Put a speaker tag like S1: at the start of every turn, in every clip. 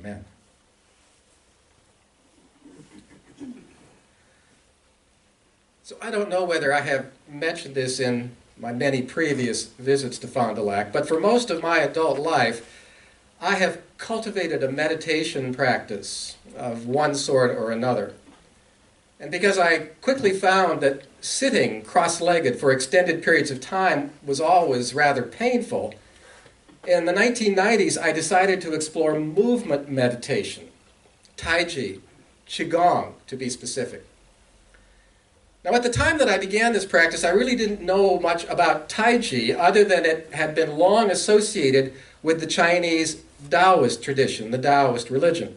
S1: Amen. So I don't know whether I have mentioned this in my many previous visits to Fond du Lac, but for most of my adult life, I have cultivated a meditation practice of one sort or another. And because I quickly found that sitting cross-legged for extended periods of time was always rather painful, in the 1990s I decided to explore movement meditation, Tai Chi, Qigong to be specific. Now at the time that I began this practice, I really didn't know much about Tai Chi other than it had been long associated with the Chinese Taoist tradition, the Taoist religion.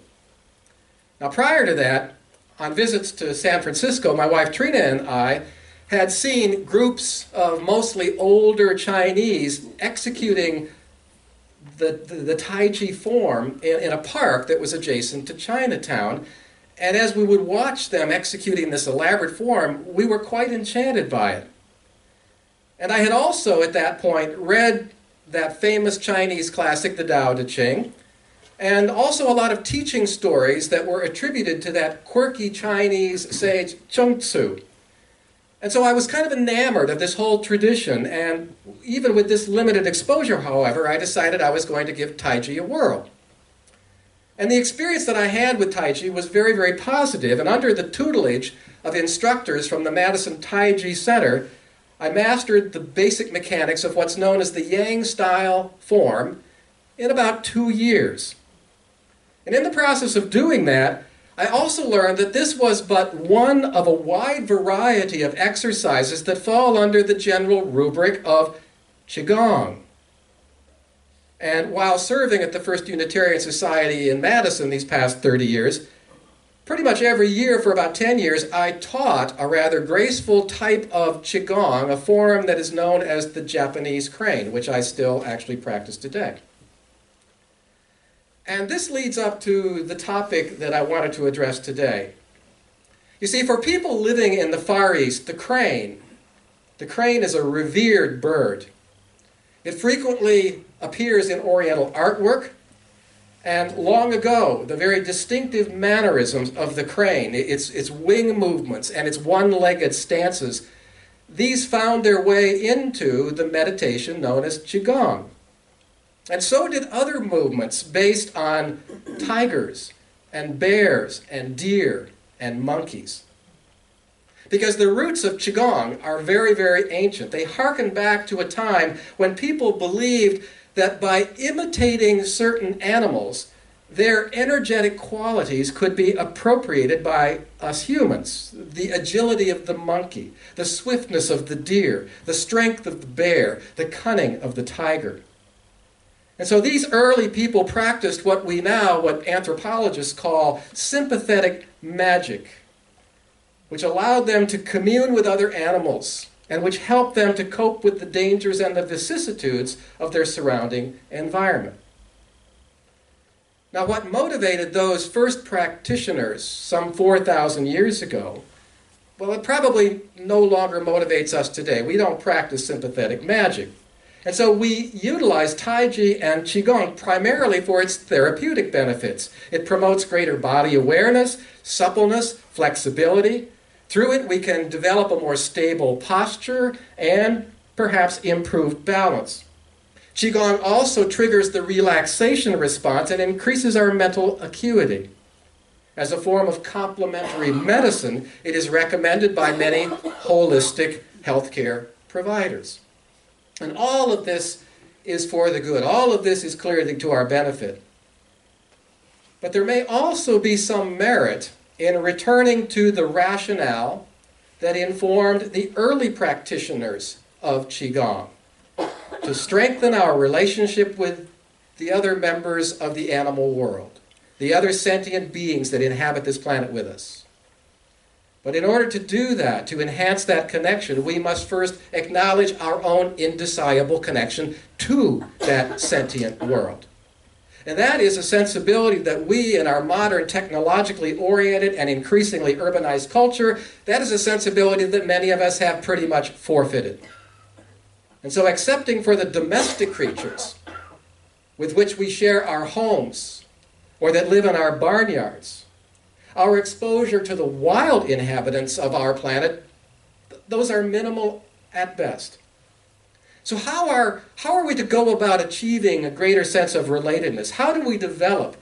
S1: Now prior to that, on visits to San Francisco, my wife Trina and I had seen groups of mostly older Chinese executing the Tai Chi form in a park that was adjacent to Chinatown. And as we would watch them executing this elaborate form, we were quite enchanted by it. And I had also, at that point, read that famous Chinese classic, the Tao Te Ching, and also a lot of teaching stories that were attributed to that quirky Chinese sage Chung Tzu. And so I was kind of enamored of this whole tradition, and even with this limited exposure, however, I decided I was going to give Tai Chi a whirl. And the experience that I had with Tai Chi was very, very positive, and under the tutelage of instructors from the Madison Tai Chi Center, I mastered the basic mechanics of what's known as the Yang-style form in about 2 years. And in the process of doing that, I also learned that this was but one of a wide variety of exercises that fall under the general rubric of Qigong. And while serving at the First Unitarian Society in Madison these past 30 years, pretty much every year for about 10 years, I taught a rather graceful type of Qigong, a form that is known as the Japanese crane, which I still actually practice today. And this leads up to the topic that I wanted to address today. You see, for people living in the Far East, the crane is a revered bird. It frequently appears in Oriental artwork, and long ago, the very distinctive mannerisms of the crane, its wing movements and its one-legged stances, these found their way into the meditation known as Qigong. And so did other movements based on tigers and bears and deer and monkeys. Because the roots of Qigong are very, very ancient. They harken back to a time when people believed that by imitating certain animals, their energetic qualities could be appropriated by us humans. The agility of the monkey, the swiftness of the deer, the strength of the bear, the cunning of the tiger. And so these early people practiced what anthropologists call sympathetic magic, which allowed them to commune with other animals and which helped them to cope with the dangers and the vicissitudes of their surrounding environment. Now, what motivated those first practitioners some 4,000 years ago, well, it probably no longer motivates us today. We don't practice sympathetic magic. And so we utilize Tai Chi and Qigong primarily for its therapeutic benefits. It promotes greater body awareness, suppleness, flexibility. Through it, we can develop a more stable posture and perhaps improved balance. Qigong also triggers the relaxation response and increases our mental acuity. As a form of complementary medicine, it is recommended by many holistic healthcare providers. And all of this is for the good. All of this is clearly to our benefit. But there may also be some merit in returning to the rationale that informed the early practitioners of Qigong, to strengthen our relationship with the other members of the animal world, the other sentient beings that inhabit this planet with us. But in order to do that, to enhance that connection, we must first acknowledge our own indissoluble connection to that sentient world. And that is a sensibility that we, in our modern, technologically oriented and increasingly urbanized culture, that is a sensibility that many of us have pretty much forfeited. And so accepting for the domestic creatures with which we share our homes, or that live in our barnyards. Our exposure to the wild inhabitants of our planet, those are minimal at best. So how are we to go about achieving a greater sense of relatedness? How do we develop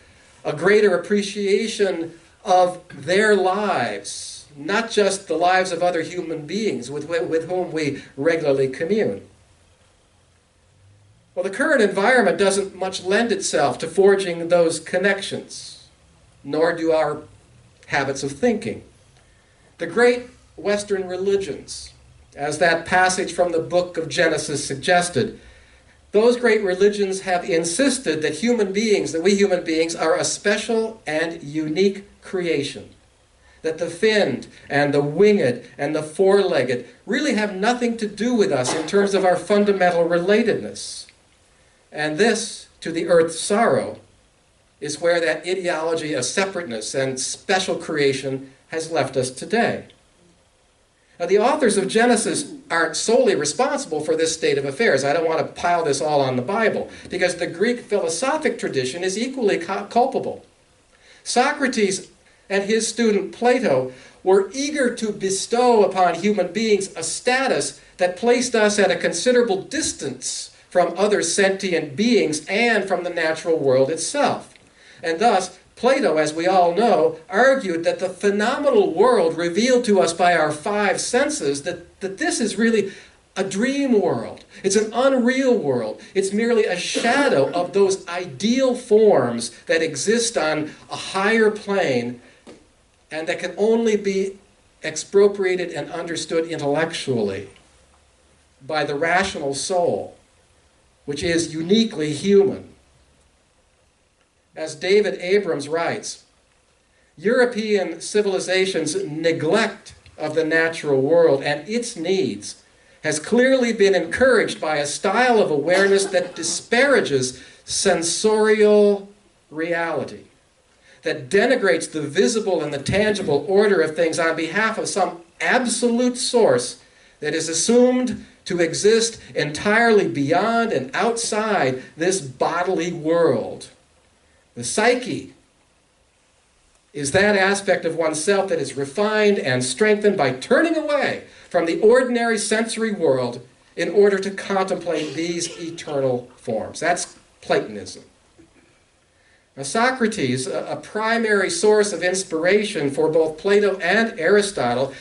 S1: a greater appreciation of their lives, not just the lives of other human beings with whom we regularly commune? Well, the current environment doesn't much lend itself to forging those connections, nor do our habits of thinking. The great Western religions, as that passage from the book of Genesis suggested, those great religions have insisted that we human beings, are a special and unique creation. That the finned and the winged and the four-legged really have nothing to do with us in terms of our fundamental relatedness. And this, to the earth's sorrow, is where that ideology of separateness and special creation has left us today. Now, the authors of Genesis aren't solely responsible for this state of affairs. I don't want to pile this all on the Bible, because the Greek philosophic tradition is equally culpable. Socrates and his student Plato were eager to bestow upon human beings a status that placed us at a considerable distance from other sentient beings and from the natural world itself. And thus, Plato, as we all know, argued that the phenomenal world revealed to us by our five senses, that this is really a dream world. It's an unreal world. It's merely a shadow of those ideal forms that exist on a higher plane and that can only be expropriated and understood intellectually by the rational soul, which is uniquely human. As David Abrams writes, European civilization's neglect of the natural world and its needs has clearly been encouraged by a style of awareness that disparages sensorial reality, that denigrates the visible and the tangible order of things on behalf of some absolute source that is assumed to exist entirely beyond and outside this bodily world. The psyche is that aspect of oneself that is refined and strengthened by turning away from the ordinary sensory world in order to contemplate these eternal forms. That's Platonism. Now, Socrates, a primary source of inspiration for both Plato and Aristotle,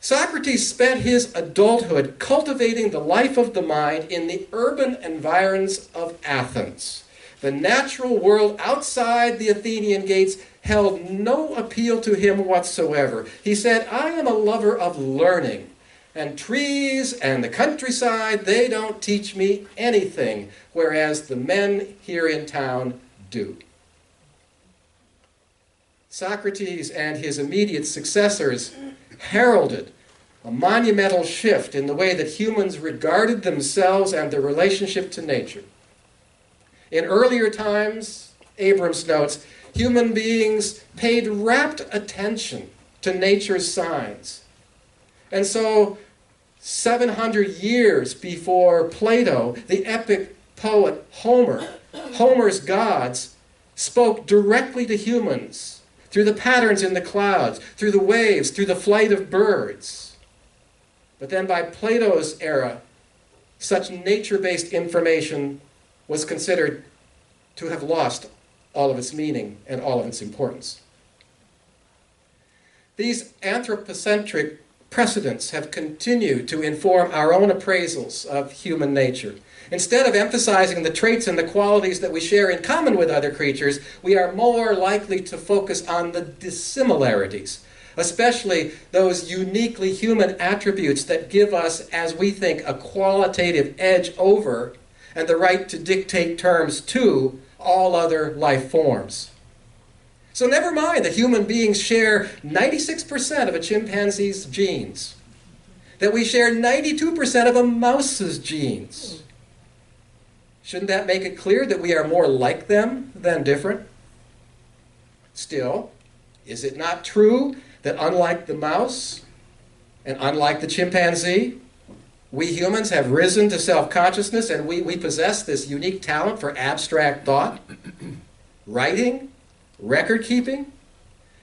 S1: Socrates spent his adulthood cultivating the life of the mind in the urban environs of Athens. The natural world outside the Athenian gates held no appeal to him whatsoever. He said, I am a lover of learning, and trees and the countryside, they don't teach me anything, whereas the men here in town do. Socrates and his immediate successors heralded a monumental shift in the way that humans regarded themselves and their relationship to nature. In earlier times, Abrams notes, human beings paid rapt attention to nature's signs. And so, 700 years before Plato, the epic poet Homer's gods spoke directly to humans through the patterns in the clouds, through the waves, through the flight of birds. But then by Plato's era, such nature-based information was considered to have lost all of its meaning and all of its importance. These anthropocentric precedents have continued to inform our own appraisals of human nature. Instead of emphasizing the traits and the qualities that we share in common with other creatures, we are more likely to focus on the dissimilarities, especially those uniquely human attributes that give us, as we think, a qualitative edge over and the right to dictate terms to all other life forms. So never mind that human beings share 96% of a chimpanzee's genes, that we share 92% of a mouse's genes. Shouldn't that make it clear that we are more like them than different? Still, is it not true that unlike the mouse and unlike the chimpanzee, we humans have risen to self-consciousness and we possess this unique talent for abstract thought, writing, record keeping.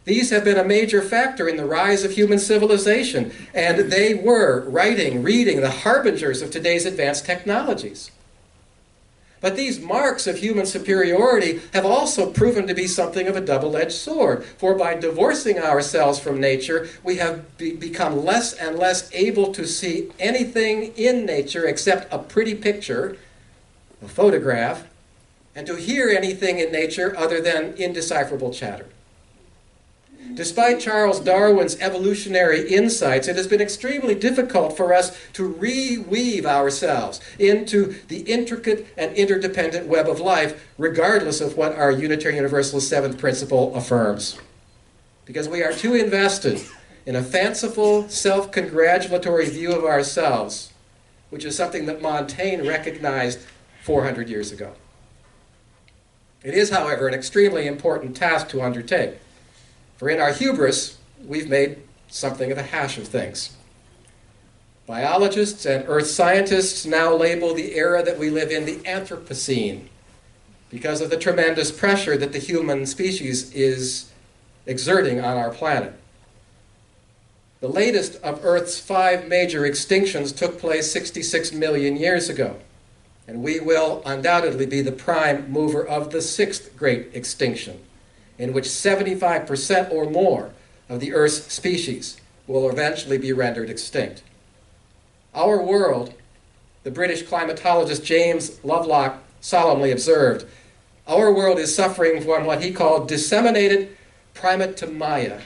S1: These have been a major factor in the rise of human civilization, and they were, writing, reading, the harbingers of today's advanced technologies. But these marks of human superiority have also proven to be something of a double-edged sword, for by divorcing ourselves from nature, we have become less and less able to see anything in nature except a pretty picture, a photograph, and to hear anything in nature other than indecipherable chatter. Despite Charles Darwin's evolutionary insights, it has been extremely difficult for us to reweave ourselves into the intricate and interdependent web of life, regardless of what our Unitarian Universalist seventh principle affirms. Because we are too invested in a fanciful, self-congratulatory view of ourselves, which is something that Montaigne recognized 400 years ago. It is, however, an extremely important task to undertake. For in our hubris, we've made something of a hash of things. Biologists and earth scientists now label the era that we live in the Anthropocene because of the tremendous pressure that the human species is exerting on our planet. The latest of Earth's 5 major extinctions took place 66 million years ago, and we will undoubtedly be the prime mover of the 6th great extinction, in which 75% or more of the Earth's species will eventually be rendered extinct. Our world, the British climatologist James Lovelock solemnly observed, our world is suffering from what he called disseminated primatomia.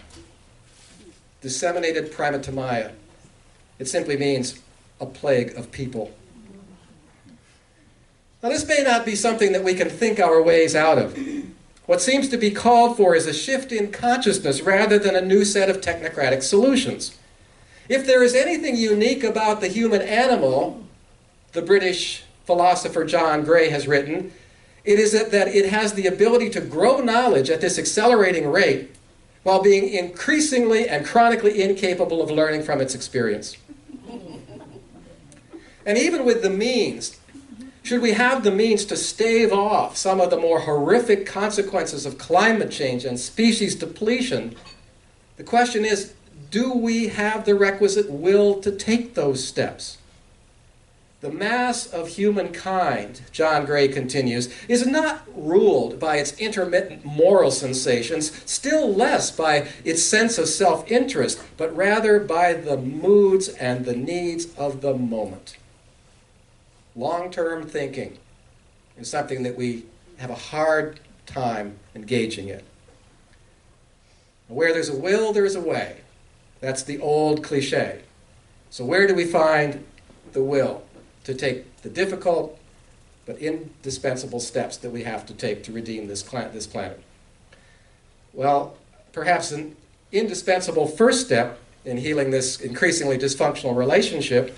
S1: Disseminated primatomia. It simply means a plague of people. Now, this may not be something that we can think our ways out of. What seems to be called for is a shift in consciousness rather than a new set of technocratic solutions. If there is anything unique about the human animal, the British philosopher John Gray has written, it is that it has the ability to grow knowledge at this accelerating rate while being increasingly and chronically incapable of learning from its experience. And even with the means, should we have the means to stave off some of the more horrific consequences of climate change and species depletion, the question is, do we have the requisite will to take those steps? The mass of humankind, John Gray continues, is not ruled by its intermittent moral sensations, still less by its sense of self-interest, but rather by the moods and the needs of the moment. Long-term thinking is something that we have a hard time engaging in. Where there's a will, there's a way. That's the old cliche. So where do we find the will to take the difficult but indispensable steps that we have to take to redeem this planet? Well, perhaps an indispensable first step in healing this increasingly dysfunctional relationship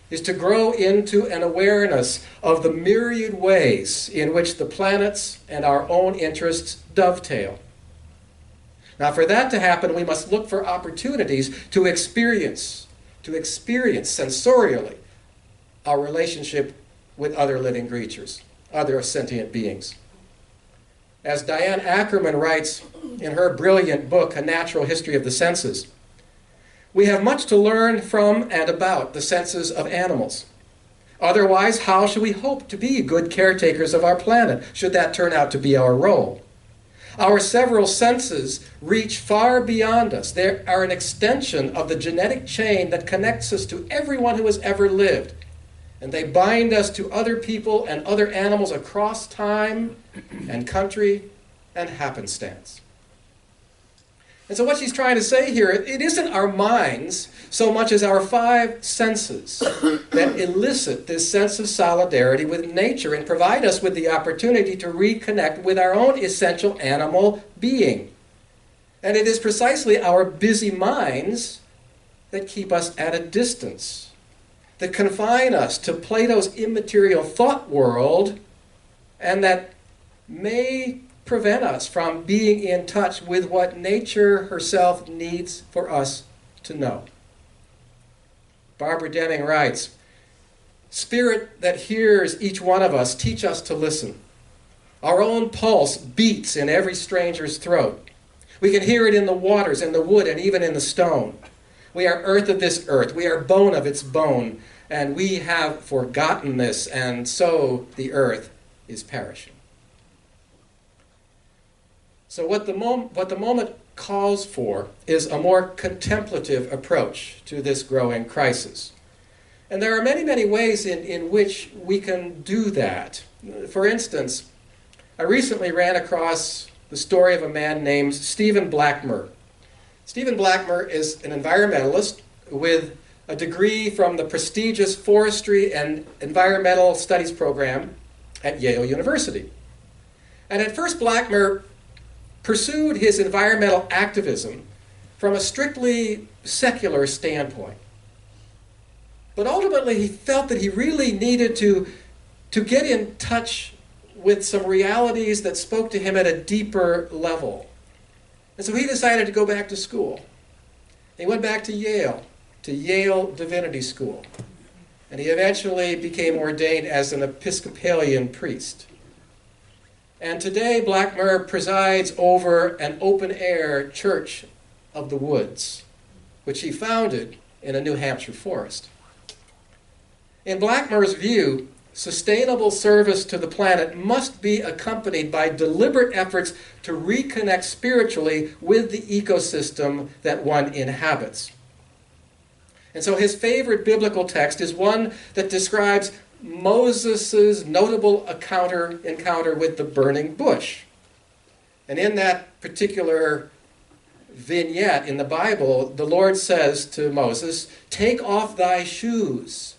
S1: is to grow into an awareness of the myriad ways in which the planet's and our own interests dovetail. Now, for that to happen, we must look for opportunities to experience sensorially our relationship with other living creatures, other sentient beings. As Diane Ackerman writes in her brilliant book, A Natural History of the Senses, we have much to learn from and about the senses of animals. Otherwise, how should we hope to be good caretakers of our planet, should that turn out to be our role? Our several senses reach far beyond us. They are an extension of the genetic chain that connects us to everyone who has ever lived. And they bind us to other people and other animals across time and country and happenstance. And so what she's trying to say here, it isn't our minds so much as our 5 senses that elicit this sense of solidarity with nature and provide us with the opportunity to reconnect with our own essential animal being. And it is precisely our busy minds that keep us at a distance, that confine us to Plato's immaterial thought world, and that may prevent us from being in touch with what nature herself needs for us to know. Barbara Deming writes, "Spirit that hears each one of us, teach us to listen. Our own pulse beats in every stranger's throat. We can hear it in the waters, in the wood, and even in the stone. We are earth of this earth. We are bone of its bone. And we have forgotten this, and so the earth is perishing. So what the moment calls for is a more contemplative approach to this growing crisis. And there are many, many ways in which we can do that. For instance, I recently ran across the story of a man named Stephen Blackmer. Stephen Blackmer is an environmentalist with a degree from the prestigious Forestry and Environmental Studies program at Yale University. And at first, Blackmer pursued his environmental activism from a strictly secular standpoint. But ultimately, he felt that he really needed to get in touch with some realities that spoke to him at a deeper level. And so he decided to go back to school. He went back to Yale Divinity School. And he eventually became ordained as an Episcopalian priest. And today, Blackmer presides over an open-air church of the woods, which he founded in a New Hampshire forest. In Blackmer's view, sustainable service to the planet must be accompanied by deliberate efforts to reconnect spiritually with the ecosystem that one inhabits. And so his favorite biblical text is one that describes Moses' notable encounter with the burning bush. And in that particular vignette in the Bible, the Lord says to Moses, "Take off thy shoes,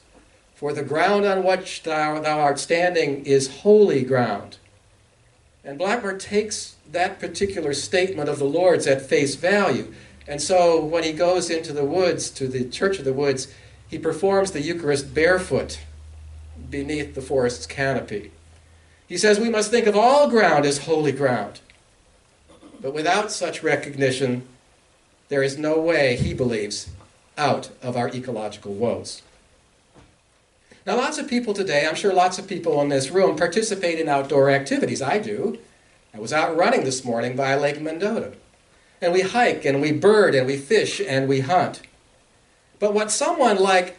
S1: for the ground on which thou art standing is holy ground." And Blackmer takes that particular statement of the Lord's at face value. And so when he goes into the woods, to the Church of the Woods, he performs the Eucharist barefoot beneath the forest's canopy. He says we must think of all ground as holy ground. But without such recognition, there is no way, he believes, out of our ecological woes. Now, lots of people today, I'm sure lots of people in this room, participate in outdoor activities. I do. I was out running this morning by Lake Mendota. And we hike, and we bird, and we fish, and we hunt. But what someone like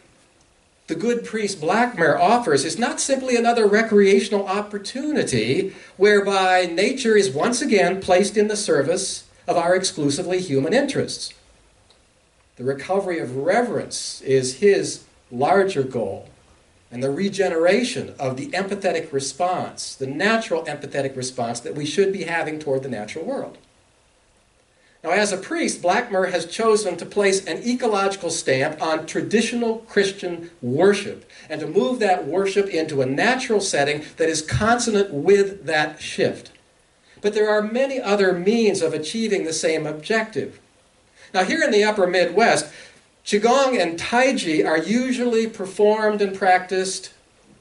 S1: the good priest Blackmer offers is not simply another recreational opportunity whereby nature is once again placed in the service of our exclusively human interests. The recovery of reverence is his larger goal, and the regeneration of the empathetic response, the natural empathetic response that we should be having toward the natural world. Now, as a priest, Blackmer has chosen to place an ecological stamp on traditional Christian worship and to move that worship into a natural setting that is consonant with that shift. But there are many other means of achieving the same objective. Now, here in the upper Midwest, Qigong and Taiji are usually performed and practiced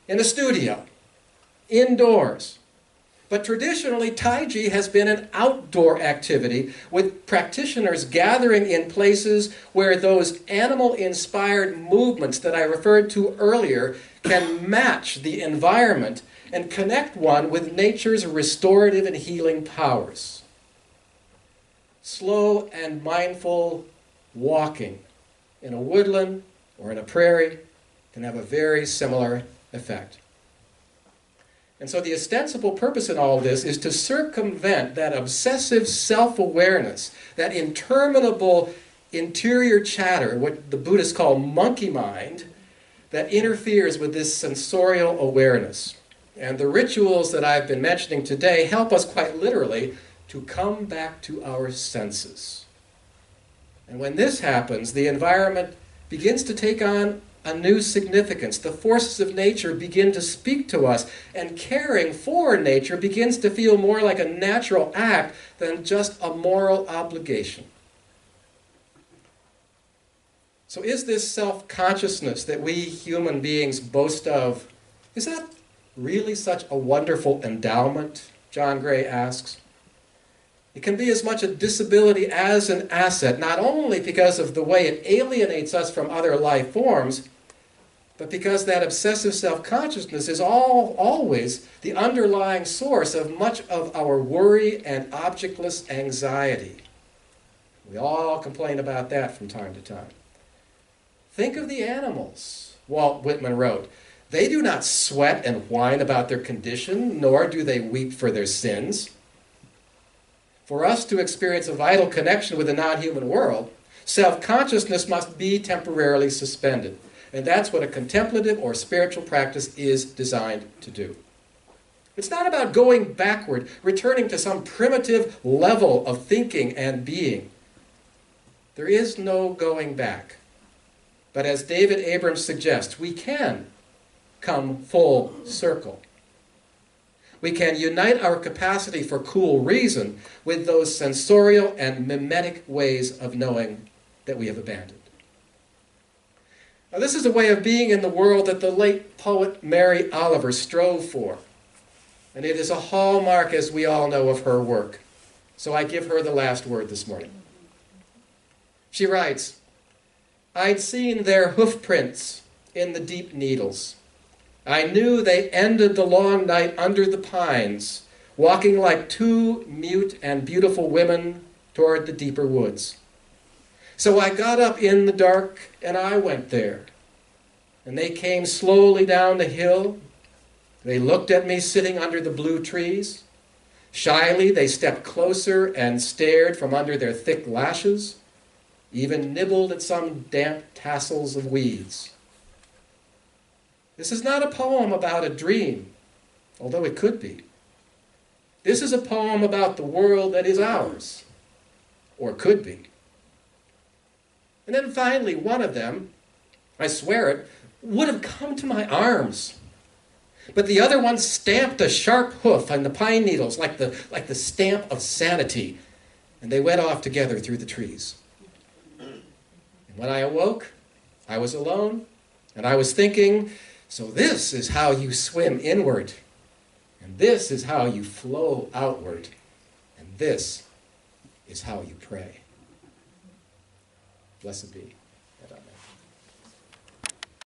S1: in a studio, indoors. But traditionally, Taiji has been an outdoor activity with practitioners gathering in places where those animal-inspired movements that I referred to earlier can match the environment and connect one with nature's restorative and healing powers. Slow and mindful walking in a woodland or in a prairie can have a very similar effect. And so the ostensible purpose in all of this is to circumvent that obsessive self-awareness, that interminable interior chatter, what the Buddhists call monkey mind, that interferes with this sensorial awareness. And the rituals that I've been mentioning today help us quite literally to come back to our senses. And when this happens, the environment begins to take on a new significance. The forces of nature begin to speak to us, and caring for nature begins to feel more like a natural act than just a moral obligation. So is this self-consciousness that we human beings boast of, is that really such a wonderful endowment? John Gray asks. It can be as much a disability as an asset, not only because of the way it alienates us from other life forms, but because that obsessive self-consciousness is always the underlying source of much of our worry and objectless anxiety. We all complain about that from time to time. Think of the animals, Walt Whitman wrote. They do not sweat and whine about their condition, nor do they weep for their sins. For us to experience a vital connection with the non-human world, self-consciousness must be temporarily suspended. And that's what a contemplative or spiritual practice is designed to do. It's not about going backward, returning to some primitive level of thinking and being. There is no going back. But as David Abrams suggests, we can come full circle. We can unite our capacity for cool reason with those sensorial and mimetic ways of knowing that we have abandoned. Now, this is a way of being in the world that the late poet Mary Oliver strove for. And it is a hallmark, as we all know, of her work. So I give her the last word this morning. She writes, "I'd seen their hoof prints in the deep needles. I knew they ended the long night under the pines, walking like two mute and beautiful women toward the deeper woods. So I got up in the dark and I went there. And they came slowly down the hill. They looked at me sitting under the blue trees. Shyly they stepped closer and stared from under their thick lashes, even nibbled at some damp tassels of weeds. This is not a poem about a dream, although it could be. This is a poem about the world that is ours, or could be." And then finally, one of them, I swear it, would have come to my arms. But the other one stamped a sharp hoof on the pine needles like the stamp of sanity, and they went off together through the trees. And when I awoke, I was alone, and I was thinking, so this is how you swim inward, and this is how you flow outward, and this is how you pray. Blessed be. And amen.